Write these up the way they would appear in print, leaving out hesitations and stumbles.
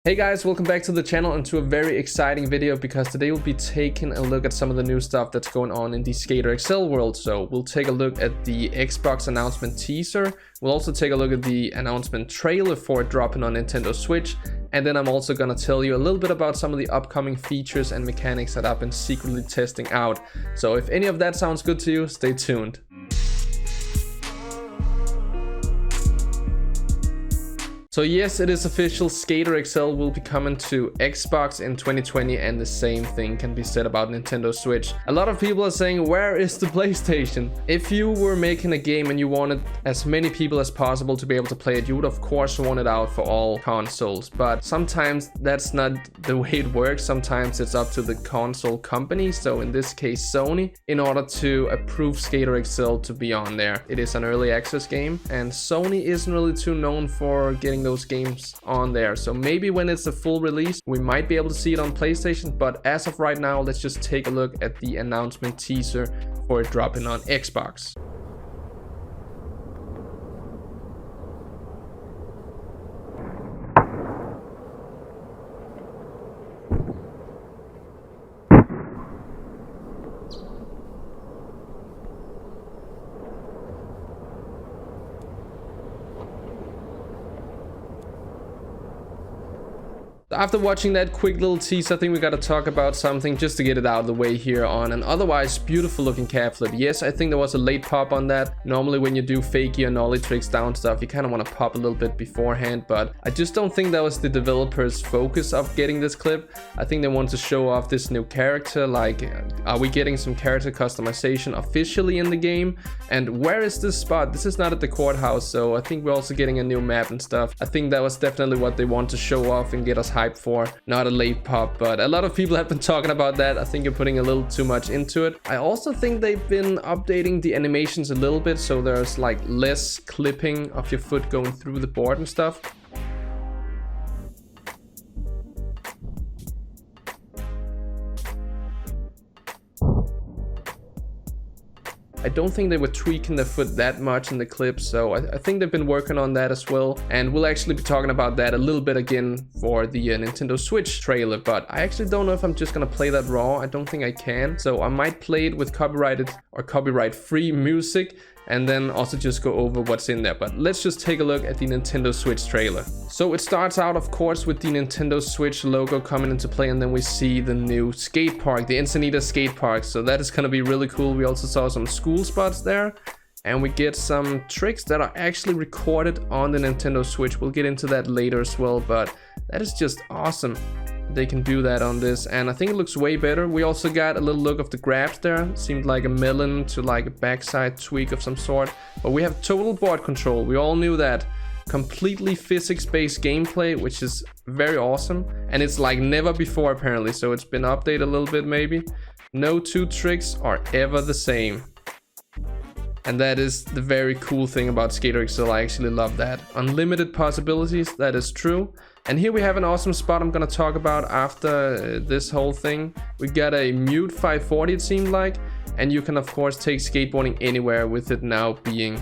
Hey guys, welcome back to the channel and to a very exciting video because today we'll be taking a look at some of the new stuff that's going on in the Skater XL world. So we'll take a look at the Xbox announcement teaser. We'll also take a look at the announcement trailer for it dropping on Nintendo Switch. And then I'm also gonna tell you a little bit about some of the upcoming features and mechanics that I've been secretly testing out. So if any of that sounds good to you, stay tuned. So yes, it is official, Skater XL will be coming to Xbox in 2020, and the same thing can be said about Nintendo Switch. A lot of people are saying, where is the PlayStation? If you were making a game and you wanted as many people as possible to be able to play it, you would of course want it out for all consoles. But sometimes that's not the way it works. Sometimes it's up to the console company, so in this case Sony, in order to approve Skater XL to be on there. It is an early access game, and Sony isn't really too known for getting those games on there, so maybe when it's a full release we might be able to see it on PlayStation, but as of right now let's just take a look at the announcement teaser for it dropping on Xbox. After watching that quick little tease, I think we gotta talk about something just to get it out of the way here on an otherwise beautiful looking cap flip. Yes, I think there was a late pop on that. Normally when you do fakey or nollie tricks down stuff, you kind of want to pop a little bit beforehand, but I just don't think that was the developer's focus of getting this clip. I think they want to show off this new character, like are we getting some character customization officially in the game? And where is this spot? This is not at the courthouse, so I think we're also getting a new map and stuff. I think that was definitely what they want to show off and get us hyped for, not a late pop, but a lot of people have been talking about that. I think you're putting a little too much into it. I also think they've been updating the animations a little bit, so there's like less clipping of your foot going through the board and stuff. I don't think they were tweaking the foot that much in the clip, so I think they've been working on that as well, and we'll actually be talking about that a little bit again for the Nintendo Switch trailer. But I actually don't know if I'm just gonna play that raw. I don't think I can, so I might play it with copyrighted or copyright free music and then also just go over what's in there. But let's just take a look at the Nintendo Switch trailer. So it starts out of course with the Nintendo Switch logo coming into play, and then we see the new skate park, the Encinita skate park. So that is gonna be really cool. We also saw some school spots there, and we get some tricks that are actually recorded on the Nintendo Switch. We'll get into that later as well, but that is just awesome. They can do that on this, and I think it looks way better. We also got a little look of the grabs there. It seemed like a melon to like a backside tweak of some sort, but we have total board control. We all knew that. Completely physics-based gameplay, which is very awesome, and it's like never before apparently, so it's been updated a little bit maybe. No two tricks are ever the same, and that is the very cool thing about Skater XL. I actually love that. Unlimited possibilities, that is true. And here we have an awesome spot I'm gonna talk about after this whole thing. We got a mute 540 it seemed like, and you can of course take skateboarding anywhere with it now being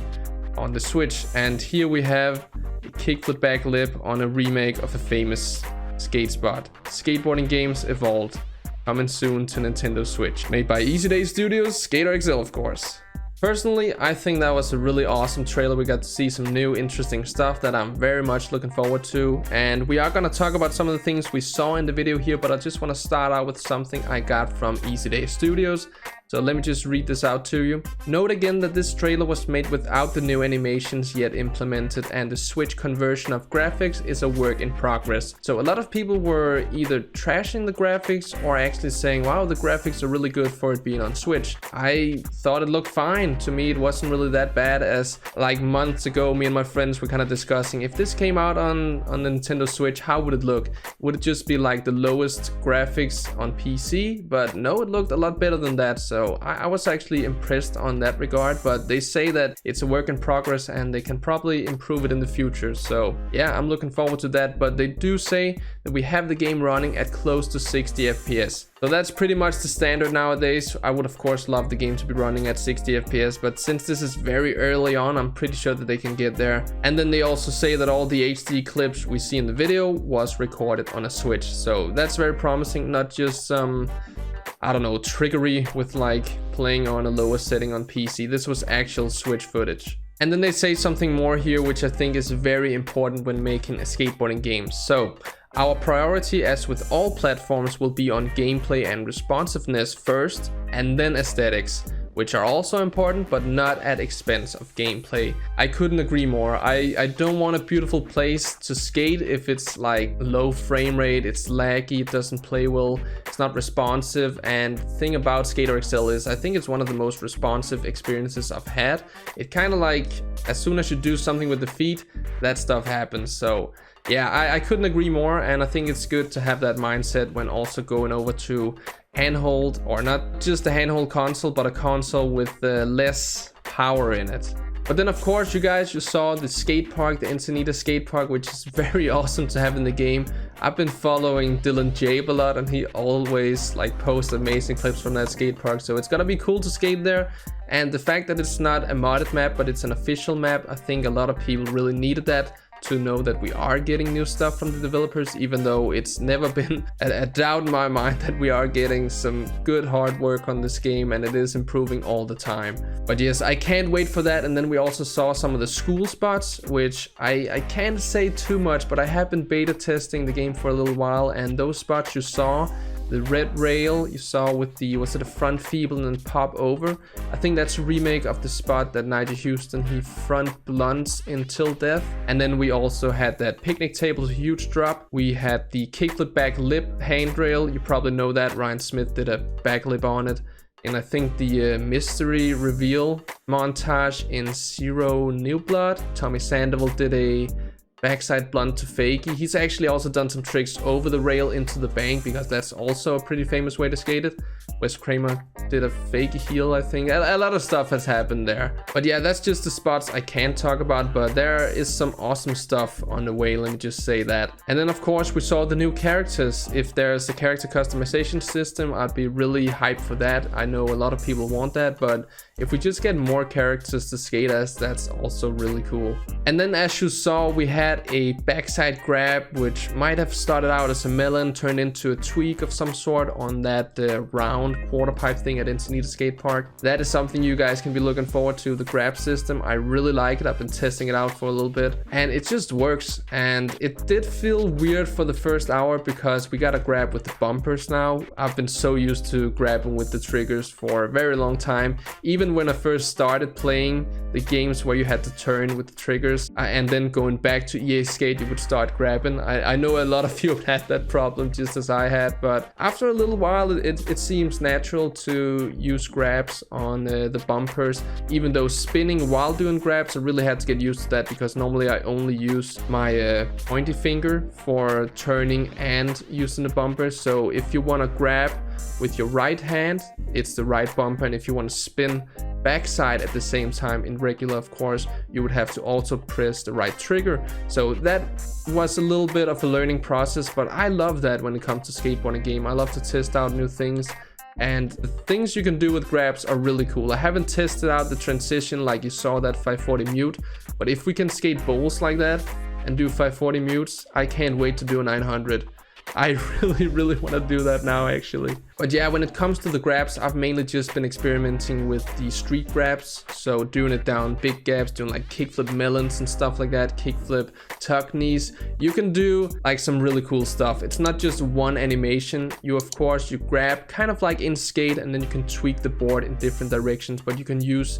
on the Switch. And here we have a kickflip back lip on a remake of a famous skate spot. Skateboarding games evolved, coming soon to Nintendo Switch. Made by Easy Day Studios, Skater XL of course. Personally, I think that was a really awesome trailer. We got to see some new interesting stuff that I'm very much looking forward to, and we are going to talk about some of the things we saw in the video here, but I just want to start out with something I got from Easy Day Studios. So let me just read this out to you. Note again that this trailer was made without the new animations yet implemented, and the Switch conversion of graphics is a work in progress. So a lot of people were either trashing the graphics or actually saying, wow, the graphics are really good for it being on Switch. I thought it looked fine. To me, it wasn't really that bad, as like months ago, me and my friends were kind of discussing, if this came out on the Nintendo Switch, how would it look? Would it just be like the lowest graphics on PC? But no, it looked a lot better than that. So So I was actually impressed on that regard, but they say that it's a work in progress and they can probably improve it in the future. So yeah, I'm looking forward to that, but they do say that we have the game running at close to 60 FPS. So that's pretty much the standard nowadays. I would of course love the game to be running at 60 FPS, but since this is very early on, I'm pretty sure that they can get there. And then they also say that all the HD clips we see in the video was recorded on a Switch. So that's very promising, not just some, I don't know, trickery with like playing on a lower setting on PC. This was actual Switch footage. And then they say something more here, which I think is very important when making a skateboarding game. So our priority, as with all platforms, will be on gameplay and responsiveness first, and then aesthetics, which are also important, but not at expense of gameplay. I couldn't agree more. I don't want a beautiful place to skate if it's like low frame rate, it's laggy, it doesn't play well, it's not responsive. And the thing about Skater XL is I think it's one of the most responsive experiences I've had. It kind of like, as soon as you do something with the feet, that stuff happens. So yeah, I couldn't agree more, and I think it's good to have that mindset when also going over to handhold, or not just a handhold console, but a console with less power in it. But then of course you saw the skate park, the Encinitas skate park, which is very awesome to have in the game. I've been following Dylan Jabe a lot, and he always like posts amazing clips from that skate park, so it's gonna be cool to skate there. And the fact that it's not a modded map but it's an official map, I think a lot of people really needed that to know that we are getting new stuff from the developers, even though it's never been a doubt in my mind that we are getting some good hard work on this game, and it is improving all the time. But yes, I can't wait for that. And then we also saw some of the school spots, which I can't say too much, but I have been beta testing the game for a little while, and those spots you saw, the red rail you saw with the, was it a front feeble and then pop over? I think that's a remake of the spot that Nigel Houston, he front blunts until death. And then we also had that picnic table, huge drop. We had the kickflip back lip handrail. You probably know that, Ryan Smith did a back lip on it. And I think the mystery reveal montage in Zero New Blood, Tommy Sandoval did a backside blunt to fakie. He's actually also done some tricks over the rail into the bank, because that's also a pretty famous way to skate it. Wes Kramer did a fakie heel, I think. A lot of stuff has happened there. But yeah, that's just the spots I can't talk about, but there is some awesome stuff on the way, let me just say that. And then of course we saw the new characters. If there's a character customization system, I'd be really hyped for that. I know a lot of people want that, but if we just get more characters to skate as, that's also really cool. And then as you saw, we had a backside grab, which might have started out as a melon, turned into a tweak of some sort on that round quarter pipe thing at Encinitas Skate Park. That is something you guys can be looking forward to, the grab system. I really like it. I've been testing it out for a little bit, and it just works. And it did feel weird for the first hour because we got to grab with the bumpers now. I've been so used to grabbing with the triggers for a very long time. Even when I first started playing the games where you had to turn with the triggers, and then going back to EA Skate, you would start grabbing. I know a lot of you had that problem just as I had, but after a little while it seems natural to use grabs on the bumpers. Even though spinning while doing grabs, I really had to get used to that, because normally I only use my pointy finger for turning and using the bumpers. So if you want to grab with your right hand, it's the right bumper, and if you want to spin backside at the same time in regular, of course, you would have to also press the right trigger. So that was a little bit of a learning process, but I love that when it comes to skateboarding game. I love to test out new things, and the things you can do with grabs are really cool. I haven't tested out the transition like you saw that 540 mute, but if we can skate bowls like that and do 540 mutes, I can't wait to do a 900. I really want to do that now, actually. But yeah, when it comes to the grabs, I've mainly just been experimenting with the street grabs. So doing it down big gaps, doing like kickflip melons and stuff like that, kickflip tuck knees. You can do like some really cool stuff. It's not just one animation. You grab kind of like in skate, and then you can tweak the board in different directions, but you can use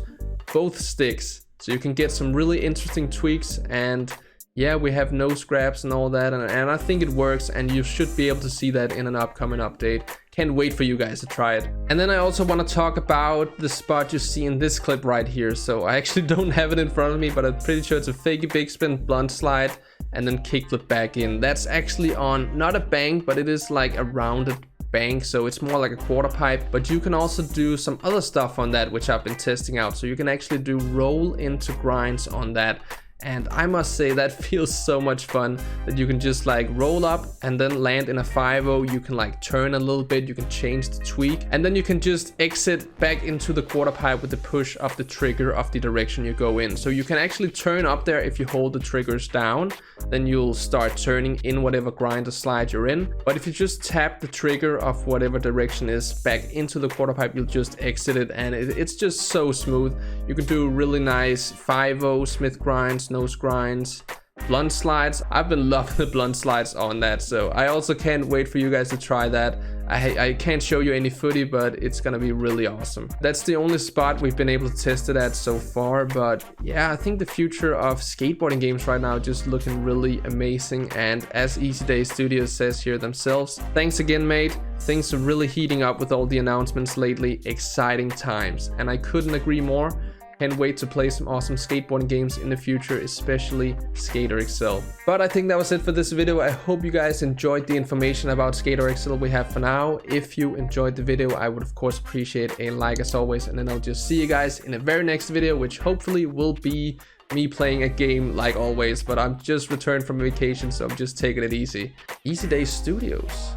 both sticks. So you can get some really interesting tweaks. And yeah, we have nose grabs and all that, and I think it works, and you should be able to see that in an upcoming update. Can't wait for you guys to try it. And then I also want to talk about the spot you see in this clip right here. So I actually don't have it in front of me, but I'm pretty sure it's a fakie big spin, blunt slide, and then kickflip back in. That's actually on not a bank, but it is like a rounded bank, so it's more like a quarter pipe, but you can also do some other stuff on that, which I've been testing out. So you can actually do roll into grinds on that. And I must say that feels so much fun, that you can just like roll up and then land in a 5-0. You can like turn a little bit, you can change the tweak, and then you can just exit back into the quarter pipe with the push of the trigger of the direction you go in. So you can actually turn up there if you hold the triggers down, then you'll start turning in whatever grind or slide you're in. But if you just tap the trigger of whatever direction is back into the quarter pipe, you'll just exit it, and it's just so smooth. You can do really nice 5-0 Smith grinds, nose grinds, blunt slides. I've been loving the blunt slides on that, so I also can't wait for you guys to try that. I can't show you any footy, but it's gonna be really awesome. That's the only spot we've been able to test it at so far, but yeah, I think the future of skateboarding games right now just looking really amazing. And as Easy Day Studios says here themselves, thanks again, mate. Things are really heating up with all the announcements lately. Exciting times, and I couldn't agree more. Can't wait to play some awesome skateboarding games in the future, especially Skater XL. But I think that was it for this video. I hope you guys enjoyed the information about Skater XL we have for now. If you enjoyed the video, I would of course appreciate a like as always, and then I'll just see you guys in the very next video, which hopefully will be me playing a game like always, but I'm just returned from vacation, so I'm just taking it easy. Easy Day Studios.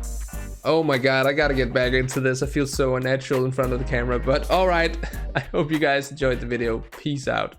Oh my god, I gotta get back into this. I feel so unnatural in front of the camera, but alright. I hope you guys enjoyed the video. Peace out.